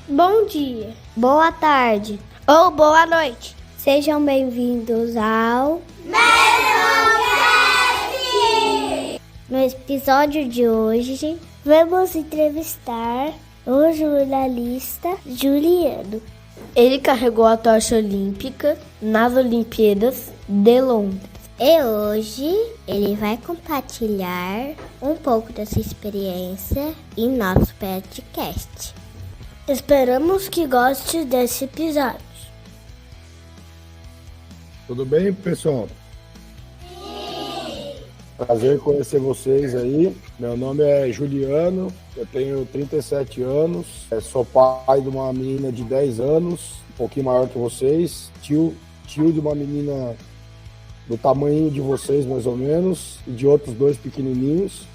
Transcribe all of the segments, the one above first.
Bom dia, Boa tarde. ou boa noite. Sejam bem-vindos ao No episódio de hoje, vamos entrevistar o jornalista Juliano. Ele carregou a tocha olímpica nas Olimpíadas de Londres. E hoje ele vai compartilhar um pouco dessa experiência em nosso podcast. Esperamos que goste desse episódio. Tudo bem, pessoal? Sim! Prazer conhecer vocês aí. Meu nome é Juliano, eu tenho 37 anos, sou pai de uma menina de 10 anos, um pouquinho maior que vocês, tio de uma menina do tamanho de vocês, mais ou menos, e de outros 2 pequenininhos.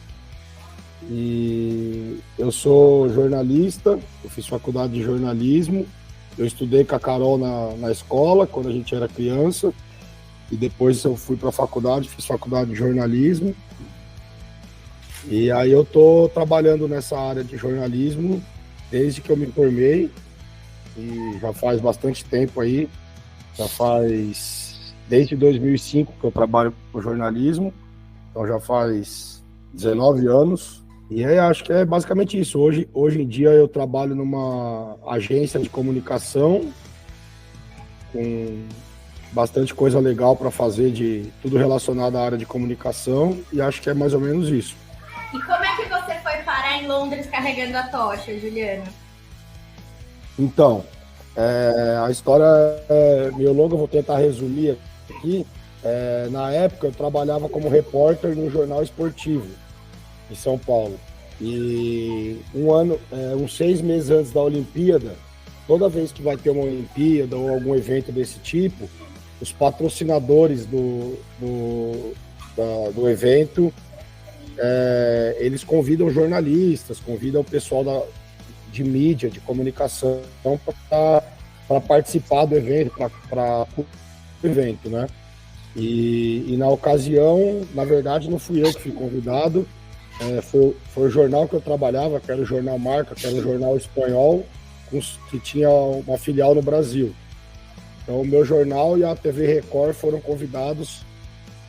E eu sou jornalista, eu fiz faculdade de jornalismo, eu estudei com a Carol na escola, quando a gente era criança, e depois eu fui para a faculdade, fiz faculdade de jornalismo, e aí eu tô trabalhando nessa área de jornalismo desde que eu me formei, e já faz bastante tempo aí, desde 2005 que eu trabalho com jornalismo, então já faz 19 anos. E aí acho que é basicamente isso. Hoje em dia eu trabalho numa agência de comunicação com bastante coisa legal para fazer, de tudo relacionado à área de comunicação, e acho que é mais ou menos isso. E como é que você foi parar em Londres carregando a tocha, Juliano? Então, a história é meio longa, eu vou tentar resumir aqui. Na época eu trabalhava como repórter no jornal esportivo em São Paulo. E uns 6 meses antes da Olimpíada, toda vez que vai ter uma Olimpíada ou algum evento desse tipo, os patrocinadores do evento, eles convidam jornalistas, convidam o pessoal de mídia, de comunicação, para participar do evento, para o evento, né? E na ocasião, na verdade, não fui eu que fui convidado, foi o jornal que eu trabalhava, que era o Jornal Marca, que era um jornal espanhol, que tinha uma filial no Brasil. Então, o meu jornal e a TV Record foram convidados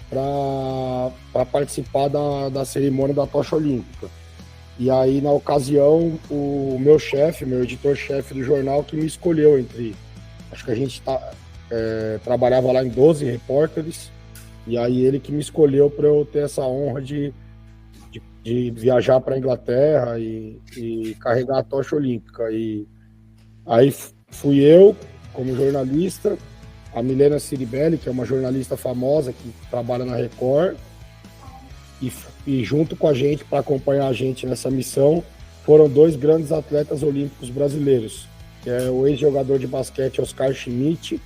para participar da cerimônia da tocha olímpica. E aí, na ocasião, o meu editor-chefe do jornal, que me escolheu acho que a gente trabalhava lá em 12 repórteres, e aí ele que me escolheu para eu ter essa honra de viajar para a Inglaterra e carregar a tocha olímpica. E aí fui eu, como jornalista, a Milena Ciribelli, que é uma jornalista famosa que trabalha na Record, e junto com a gente, para acompanhar a gente nessa missão, foram 2 grandes atletas olímpicos brasileiros, que é o ex-jogador de basquete Oscar Schmidt.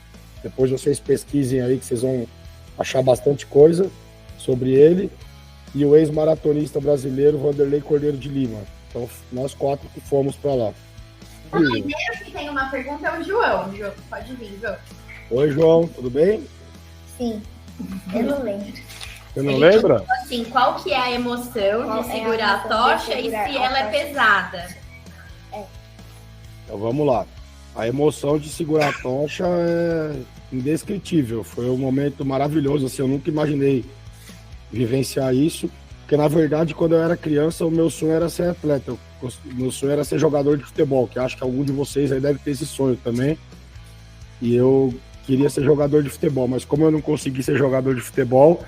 Depois vocês pesquisem aí que vocês vão achar bastante coisa sobre ele, e o ex-maratonista brasileiro Vanderlei Cordeiro de Lima. Então, nós 4 que fomos para lá. O primeiro que tem uma pergunta é o João. João, pode vir, João. Oi, João, tudo bem? Sim, eu não lembro. Você não lembra? Assim, qual que é a emoção de segurar a tocha e se ela é pesada? Então vamos lá. A emoção de segurar a tocha é indescritível. Foi um momento maravilhoso, assim, eu nunca imaginei vivenciar isso, porque na verdade quando eu era criança o meu sonho era ser atleta, meu sonho era ser jogador de futebol, que acho que algum de vocês aí deve ter esse sonho também, e eu queria ser jogador de futebol, mas como eu não consegui ser jogador de futebol,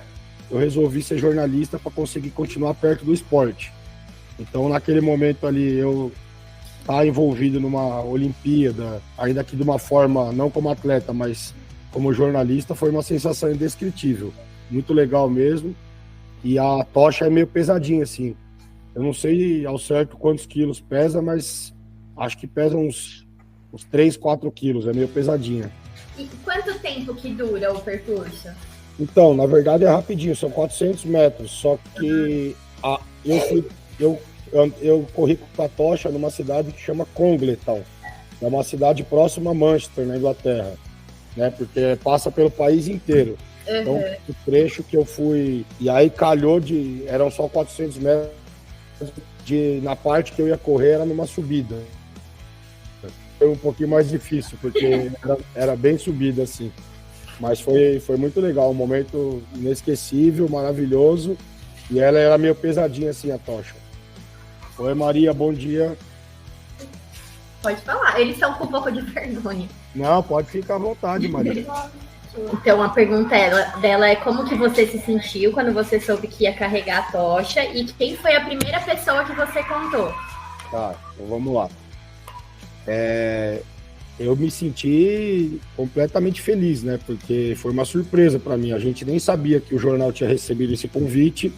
eu resolvi ser jornalista para conseguir continuar perto do esporte. Então naquele momento ali eu estar envolvido numa Olimpíada, ainda que de uma forma não como atleta, mas como jornalista, foi uma sensação indescritível, muito legal mesmo. E a tocha é meio pesadinha, assim. Eu não sei ao certo quantos quilos pesa, mas acho que pesa uns 3, 4 quilos. É meio pesadinha. E quanto tempo que dura o percurso? Então, na verdade é rapidinho. São 400 metros. Só que eu corri com a tocha numa cidade que chama Congleton. É uma cidade próxima a Manchester, na Inglaterra, né? Porque passa pelo país inteiro. Então, o trecho que eu fui, e aí calhou eram só 400 metros, na parte que eu ia correr era numa subida. Foi um pouquinho mais difícil, porque era bem subida, assim. Mas foi muito legal, um momento inesquecível, maravilhoso. E ela era meio pesadinha, assim, a tocha. Oi, Maria, bom dia. Pode falar, eles estão com um pouco de vergonha. Não, pode ficar à vontade, Maria. Então, a pergunta dela é como que você se sentiu quando você soube que ia carregar a tocha e quem foi a primeira pessoa que você contou? Tá, então vamos lá. Eu me senti completamente feliz, né? Porque foi uma surpresa para mim. A gente nem sabia que o jornal tinha recebido esse convite.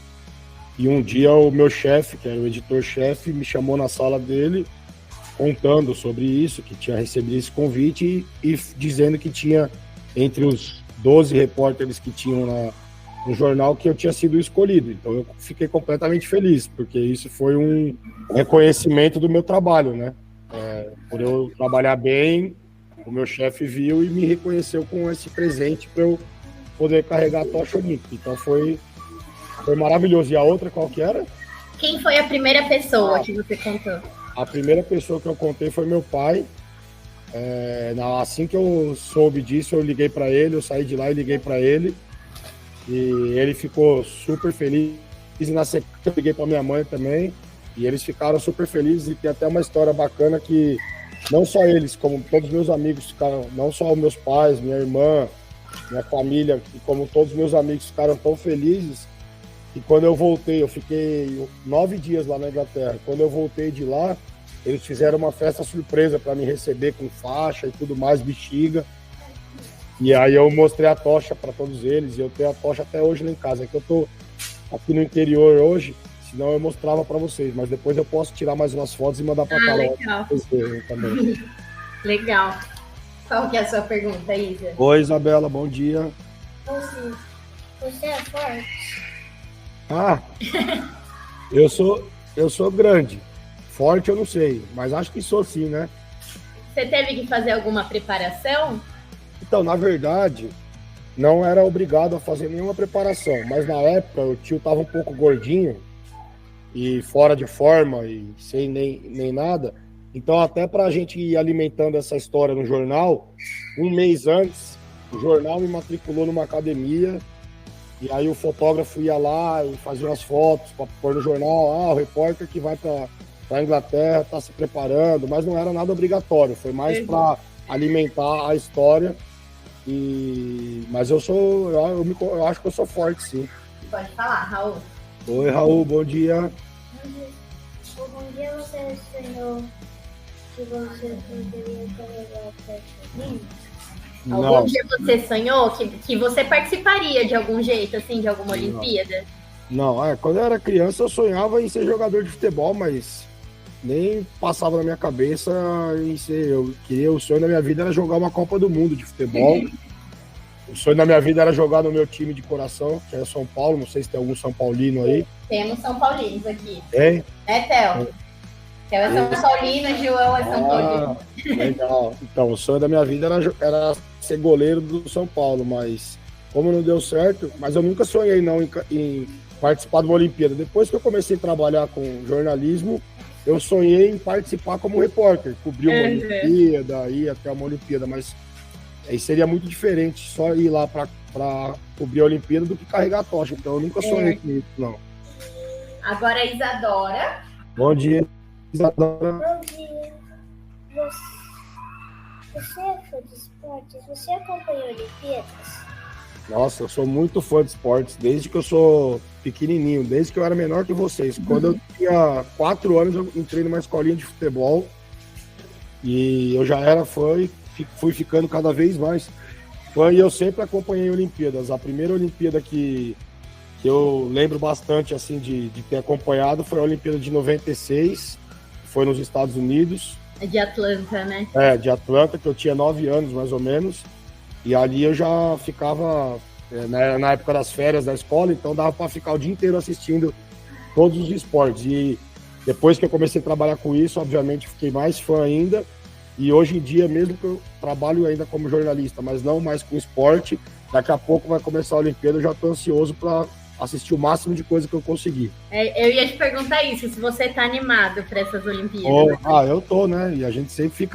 E um dia o meu chefe, que era o editor-chefe, me chamou na sala dele contando sobre isso, que tinha recebido esse convite e dizendo que tinha, entre os 12 repórteres que tinham no jornal, que eu tinha sido escolhido. Então eu fiquei completamente feliz, porque isso foi um reconhecimento do meu trabalho, né? Por eu trabalhar bem, o meu chefe viu e me reconheceu com esse presente para eu poder carregar a tocha olímpica. Então foi maravilhoso. E a outra qual que era? Quem foi a primeira pessoa que você contou? A primeira pessoa que eu contei foi meu pai. Assim que eu soube disso, eu liguei para ele, eu saí de lá e liguei para ele. E ele ficou super feliz. E na sequência eu liguei para minha mãe também. E eles ficaram super felizes. E tem até uma história bacana que não só eles, como todos os meus amigos ficaram, não só meus pais, minha irmã, minha família, e como todos os meus amigos ficaram tão felizes. E quando eu voltei, eu fiquei 9 dias lá na Inglaterra. Quando eu voltei de lá, eles fizeram uma festa surpresa para me receber com faixa e tudo mais, bexiga. E aí eu mostrei a tocha para todos eles. E eu tenho a tocha até hoje lá em casa. É que eu tô aqui no interior hoje, senão eu mostrava para vocês. Mas depois eu posso tirar mais umas fotos e mandar para Carol. Legal. Também. Legal. Qual que é a sua pergunta, Isa? Oi, Isabela, bom dia. Você é forte? Eu sou grande. Forte eu não sei, mas acho que sou sim, né? Você teve que fazer alguma preparação? Então, na verdade, não era obrigado a fazer nenhuma preparação, mas na época o tio tava um pouco gordinho e fora de forma e sem nem nada. Então, até pra gente ir alimentando essa história no jornal, um mês antes, o jornal me matriculou numa academia. E aí o fotógrafo ia lá e fazia umas fotos para pôr no jornal. O repórter que vai para a Inglaterra está se preparando, mas não era nada obrigatório, foi mais para alimentar a história. Mas eu acho que eu sou forte, sim. Pode falar, Raul. Oi, Raul, bom dia. Algum dia você sonhou que você poderia carregar a tocha olímpica? Algum dia você sonhou que você participaria de algum jeito, assim, de alguma Olimpíada? Não, quando eu era criança eu sonhava em ser jogador de futebol, mas nem passava na minha cabeça em ser. O sonho da minha vida era jogar uma Copa do Mundo de futebol. O sonho da minha vida era jogar no meu time de coração, que é São Paulo. Não sei se tem algum São Paulino aí. Temos São Paulinos aqui. Tem? Theo? Theo é São Paulino, João é São Paulino. Legal. Então, o sonho da minha vida era ser goleiro do São Paulo, mas como não deu certo, mas eu nunca sonhei não em participar de uma Olimpíada. Depois que eu comecei a trabalhar com jornalismo, eu sonhei em participar como repórter, cobrir uma Olimpíada, ir até uma Olimpíada, mas aí seria muito diferente só ir lá para cobrir a Olimpíada do que carregar a tocha. Então eu nunca sonhei com isso, não. Agora a Isadora. Bom dia, Isadora. Bom dia. Você é fã de esportes? Você acompanha Olimpíadas? Nossa, eu sou muito fã de esportes, desde que eu sou pequenininho, desde que eu era menor que vocês. Quando eu tinha 4 anos, eu entrei numa escolinha de futebol e eu já era fã e fui ficando cada vez mais fã, e eu sempre acompanhei Olimpíadas. A primeira Olimpíada que eu lembro bastante assim de ter acompanhado foi a Olimpíada de 96, foi nos Estados Unidos. De Atlanta, né? De Atlanta, que eu tinha 9 anos mais ou menos. E ali eu já ficava na época das férias da escola, então dava para ficar o dia inteiro assistindo todos os esportes. E depois que eu comecei a trabalhar com isso, obviamente fiquei mais fã ainda. E hoje em dia, mesmo que eu trabalho ainda como jornalista, mas não mais com esporte, daqui a pouco vai começar a Olimpíada, eu já estou ansioso para assistir o máximo de coisa que eu conseguir. Eu ia te perguntar isso, se você tá animado para essas Olimpíadas. Eu tô, né? E a gente sempre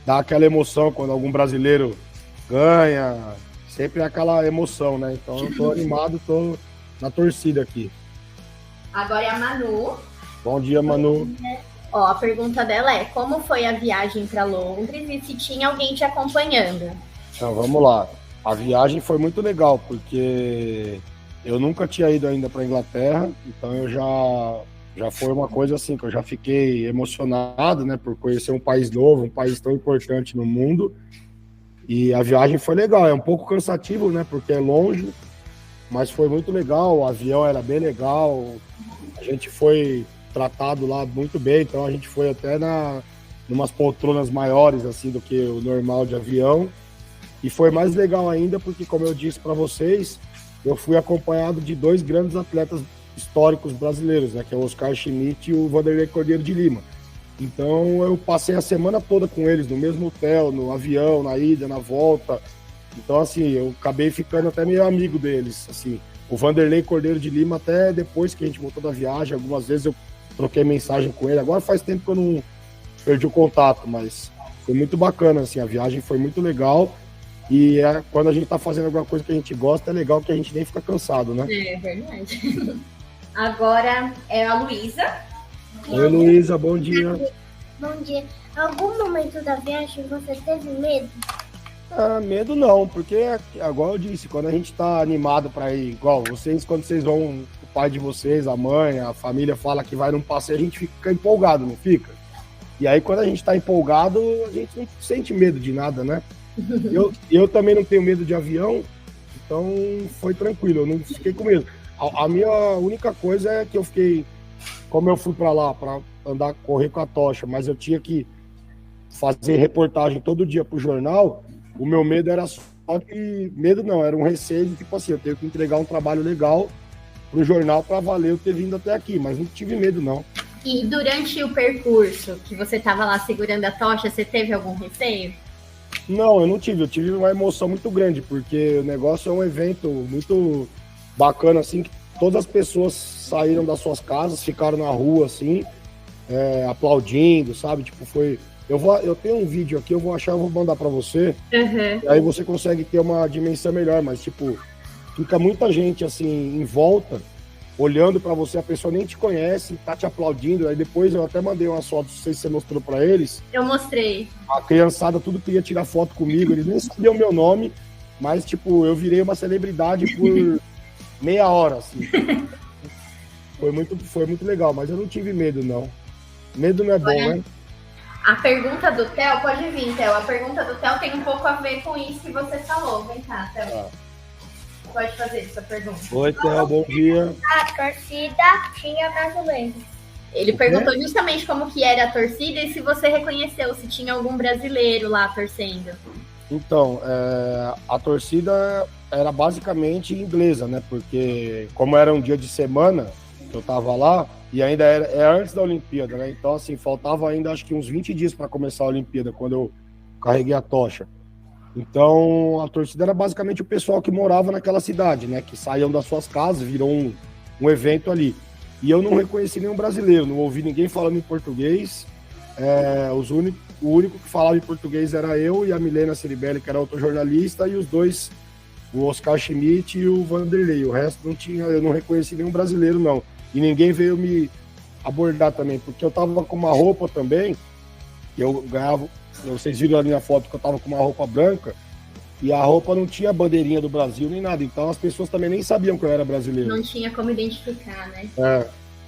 dá aquela emoção quando algum brasileiro ganha, sempre é aquela emoção, né? Então eu tô animado, tô na torcida aqui. Agora é a Manu. Bom dia, Manu. Ó, a pergunta dela é: como foi a viagem para Londres e se tinha alguém te acompanhando? Então, vamos lá. A viagem foi muito legal, porque eu nunca tinha ido ainda para Inglaterra, então eu já foi uma coisa assim, que eu já fiquei emocionado, né, por conhecer um país novo, um país tão importante no mundo. E a viagem foi legal, é um pouco cansativo, né, porque é longe, mas foi muito legal, o avião era bem legal, a gente foi tratado lá muito bem, então a gente foi até numas poltronas maiores, assim, do que o normal de avião. E foi mais legal ainda porque, como eu disse para vocês, eu fui acompanhado de 2 grandes atletas históricos brasileiros, né, que é o Oscar Schmidt e o Vanderlei Cordeiro de Lima. Então eu passei a semana toda com eles, no mesmo hotel, no avião, na ida, na volta. Então, assim, eu acabei ficando até meio amigo deles, assim. O Vanderlei Cordeiro de Lima, até depois que a gente voltou da viagem, algumas vezes eu troquei mensagem com ele. Agora faz tempo que eu não perdi o contato, mas foi muito bacana, assim, a viagem foi muito legal. E quando a gente tá fazendo alguma coisa que a gente gosta, é legal que a gente nem fica cansado, né? É verdade. Agora é a Luísa. Oi, Luísa, bom dia. Bom dia. Algum momento da viagem você teve medo? Medo não, porque, igual eu disse, quando a gente tá animado para ir, igual vocês, quando vocês vão, o pai de vocês, a mãe, a família fala que vai num passeio, a gente fica empolgado, não fica? E aí, quando a gente tá empolgado, a gente não sente medo de nada, né? Eu também não tenho medo de avião, então foi tranquilo, eu não fiquei com medo. A minha única coisa é que eu fiquei, como eu fui para lá para correr com a tocha, mas eu tinha que fazer reportagem todo dia pro jornal, o meu medo era só que, medo não, era um receio de, tipo assim, eu tenho que entregar um trabalho legal pro jornal para valer eu ter vindo até aqui, mas não tive medo não. E durante o percurso que você estava lá segurando a tocha, você teve algum receio? Não, eu não tive. Eu tive uma emoção muito grande, porque o negócio é um evento muito bacana, assim, que todas as pessoas saíram das suas casas, ficaram na rua, assim, aplaudindo, sabe? Tipo, foi... Eu tenho um vídeo aqui, eu vou achar, eu vou mandar pra você, e aí você consegue ter uma dimensão melhor, mas, tipo, fica muita gente, assim, em volta, olhando pra você, a pessoa nem te conhece, tá te aplaudindo, aí depois eu até mandei umas fotos, não sei se você mostrou pra eles. Eu mostrei. A criançada tudo queria tirar foto comigo, eles nem sabiam o meu nome, mas, tipo, eu virei uma celebridade por meia hora, assim. Foi muito legal, mas eu não tive medo, não. Medo não é bom, né? A pergunta do Theo, pode vir, Theo. A pergunta do Theo tem um pouco a ver com isso que você falou. Vem cá, Theo. Pode fazer essa pergunta. Oi, Theo, bom dia. A torcida tinha brasileiros. Ele perguntou justamente como que era a torcida e se você reconheceu, se tinha algum brasileiro lá torcendo. Então, a torcida era basicamente inglesa, né? Porque como era um dia de semana que eu tava lá, e ainda era antes da Olimpíada, né? Então, assim, faltava ainda acho que uns 20 dias para começar a Olimpíada, quando eu carreguei a tocha. Então, a torcida era basicamente o pessoal que morava naquela cidade, né? Que saíam das suas casas, virou um evento ali. E eu não reconheci nenhum brasileiro, não ouvi ninguém falando em português. O único que falava em português era eu e a Milena Ceribelli, que era outro jornalista, e os dois, o Oscar Schmidt e o Vanderlei. O resto não tinha, eu não reconheci nenhum brasileiro, não. E ninguém veio me abordar também, porque eu tava com uma roupa também, que eu ganhava, vocês viram ali na foto que eu tava com uma roupa branca, e a roupa não tinha bandeirinha do Brasil nem nada, então as pessoas também nem sabiam que eu era brasileiro. Não tinha como identificar, né?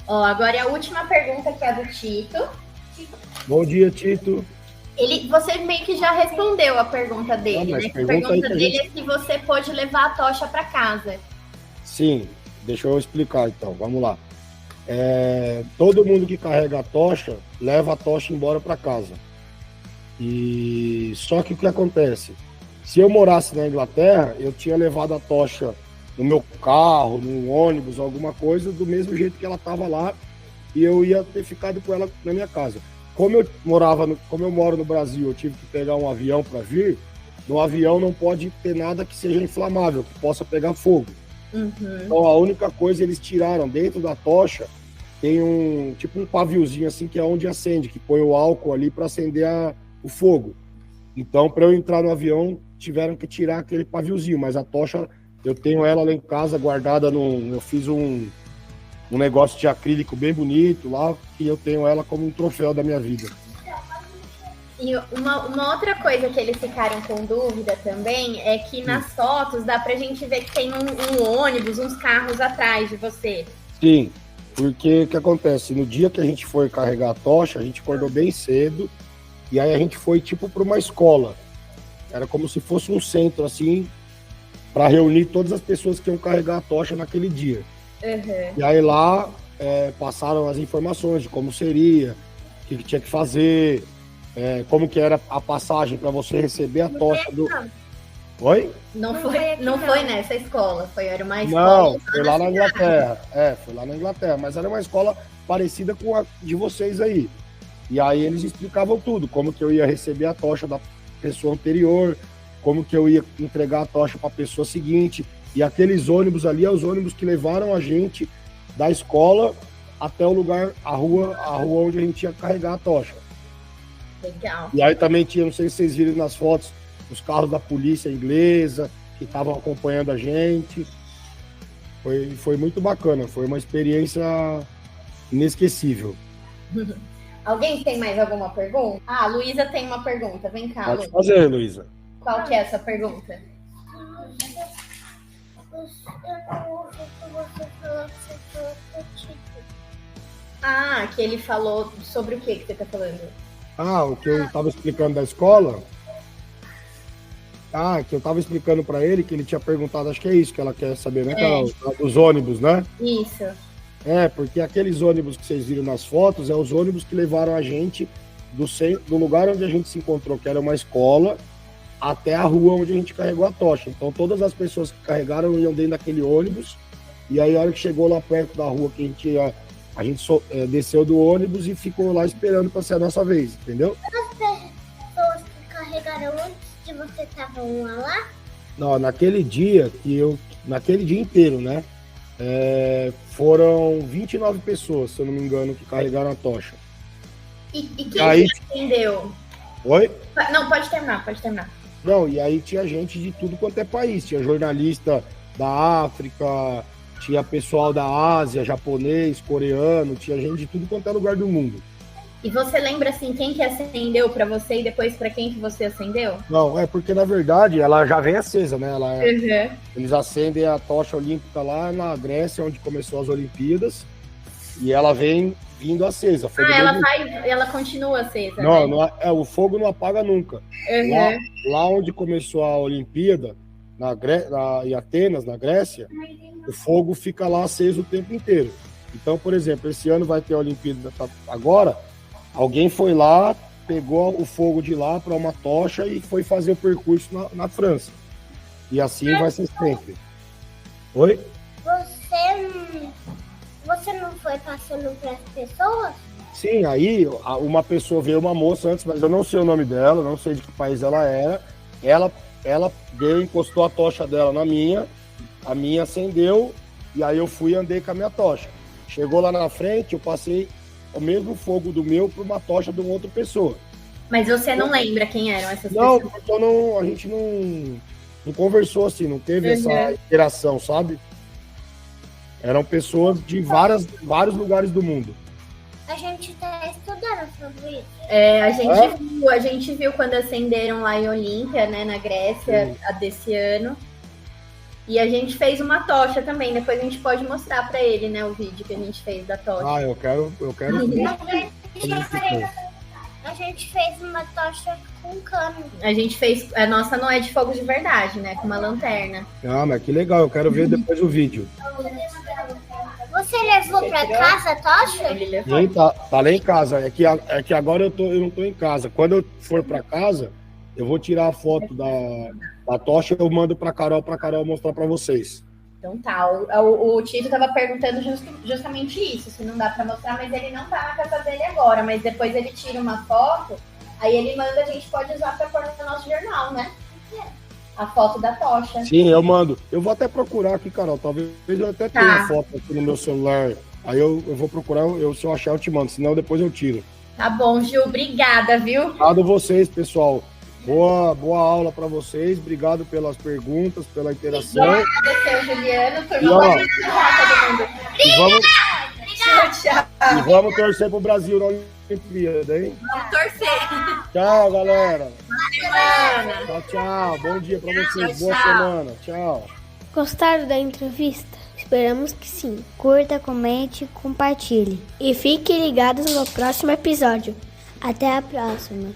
Ó, agora é a última pergunta, que é a do Tito. Bom dia, Tito. Você meio que já respondeu a pergunta dele, né? A pergunta dele é se você pôde levar a tocha para casa. Sim, deixa eu explicar então, vamos lá. Todo mundo que carrega a tocha, leva a tocha embora para casa. E só que o que acontece? Se eu morasse na Inglaterra, eu tinha levado a tocha no meu carro, no ônibus, alguma coisa, do mesmo jeito que ela estava lá, e eu ia ter ficado com ela na minha casa. Como eu moro no Brasil, eu tive que pegar um avião para vir. No avião não pode ter nada que seja inflamável, que possa pegar fogo. Então a única coisa eles tiraram dentro da tocha, tem um tipo um paviozinho assim que é onde acende, que põe o álcool ali para acender o fogo. Então para eu entrar no avião tiveram que tirar aquele paviozinho, mas a tocha eu tenho ela lá em casa guardada eu fiz um negócio de acrílico bem bonito lá, que eu tenho ela como um troféu da minha vida. E uma outra coisa que eles ficaram com dúvida também é que nas fotos dá pra gente ver que tem um ônibus, uns carros atrás de você. Sim, porque o que acontece? No dia que a gente foi carregar a tocha, a gente acordou bem cedo e aí a gente foi tipo para uma escola. Era como se fosse um centro assim, para reunir todas as pessoas que iam carregar a tocha naquele dia. E aí lá passaram as informações de como seria, o que tinha que fazer, como que era a passagem para você receber a tocha do... Oi? Não foi nessa escola, era uma escola... Não, foi lá na Inglaterra. Foi lá na Inglaterra, mas era uma escola parecida com a de vocês aí. E aí eles explicavam tudo, como que eu ia receber a tocha da pessoa anterior, como que eu ia entregar a tocha para a pessoa seguinte. E aqueles ônibus ali é os ônibus que levaram a gente da escola até o lugar, a rua onde a gente ia carregar a tocha. Legal. E aí também tinha, não sei se vocês viram nas fotos, os carros da polícia inglesa que estavam acompanhando a gente. Foi muito bacana, foi uma experiência inesquecível. Alguém tem mais alguma pergunta? Ah, a Luísa tem uma pergunta, vem cá, Pode Lu. fazer, Luísa. Qual que é essa pergunta? Eu não ouvi que você falou que você falou contigo. Ah, que ele falou sobre o que você tá falando? Ah, o que eu estava explicando da escola? Ah, que eu estava explicando para ele que ele tinha perguntado, acho que é isso que ela quer saber, né, Carol? Dos ônibus, né? Isso. Porque aqueles ônibus que vocês viram nas fotos, os ônibus que levaram a gente do lugar onde a gente se encontrou, que era uma escola, até a rua onde a gente carregou a tocha. Então todas as pessoas que carregaram iam dentro daquele ônibus, e aí a hora que chegou lá perto da rua que a gente desceu do ônibus e ficou lá esperando para ser a nossa vez, entendeu? As pessoas que carregaram antes de você estavam lá? Não, naquele dia inteiro, né? Foram 29 pessoas, se eu não me engano, que carregaram a tocha. E quem aí... entendeu? Oi? Não, pode terminar. Não, e aí tinha gente de tudo quanto é país. Tinha jornalista da África, tinha pessoal da Ásia, japonês, coreano, tinha gente de tudo quanto é lugar do mundo. E você lembra, assim, quem que acendeu para você e depois para quem que você acendeu? Não, porque na verdade ela já vem acesa, né? Uhum. Eles acendem a tocha olímpica lá na Grécia, onde começou as Olimpíadas, e ela vem vindo acesa. Ela continua acesa, Não, né? o fogo não apaga nunca. Uhum. Lá onde começou a Olimpíada, em Atenas, na Grécia, o fogo fica lá aceso o tempo inteiro. Então, por exemplo, esse ano vai ter a Olimpíada agora, alguém foi lá, pegou o fogo de lá para uma tocha e foi fazer o percurso na França. E assim vai ser sempre. Oi? Você não foi passando para as pessoas? Sim, aí uma pessoa veio, uma moça antes, mas eu não sei o nome dela, não sei de que país ela era. Ela veio, encostou a tocha dela na minha, a minha acendeu, e aí eu fui e andei com a minha tocha. Chegou lá na frente, eu passei o mesmo fogo do meu para uma tocha de uma outra pessoa. Mas você não lembra quem eram essas Não, pessoas? então a gente não conversou assim, não teve essa interação, sabe? Eram pessoas de vários lugares do mundo. A gente está estudando sobre isso. A gente viu quando acenderam lá em Olímpia, né, na Grécia, desse ano. E a gente fez uma tocha também. Depois a gente pode mostrar para ele, né, o vídeo que a gente fez da tocha. Ah, eu quero ver. A gente fez uma tocha com cano. A gente fez... A nossa não é de fogo de verdade, né? Com uma lanterna. Ah, mas que legal. Eu quero ver depois o vídeo. Você levou pra casa a tocha? Ele levou. Sim, tá lá em casa. É que agora eu não tô em casa. Quando eu for pra casa, eu vou tirar a foto da tocha e eu mando pra Carol mostrar pra vocês. Então tá. O Tito tava perguntando justamente isso, se não dá pra mostrar, mas ele não tá na casa dele agora. Mas depois ele tira uma foto, aí ele manda, a gente pode usar pra pôr no nosso jornal, né? a foto da tocha. Sim, eu mando. Eu vou até procurar aqui, Carol. Talvez eu até tenha a foto aqui no meu celular. Aí eu vou procurar, se eu achar eu te mando, senão depois eu tiro. Tá bom, Gil, obrigada, viu? Obrigado a vocês, pessoal. Boa aula para vocês. Obrigado pelas perguntas, pela interação. Agradecer, Juliano. Foi E, uma ó, boa todo mundo. Tchau. E vamos torcer pro Brasil na Olimpíada, hein? Vamos torcer. Tchau, galera. Semana. Tchau. Bom dia para vocês. Boa Tchau. semana. Tchau. Gostaram da entrevista? Esperamos que sim. Curta, comente, compartilhe. E fiquem ligados no próximo episódio. Até a próxima.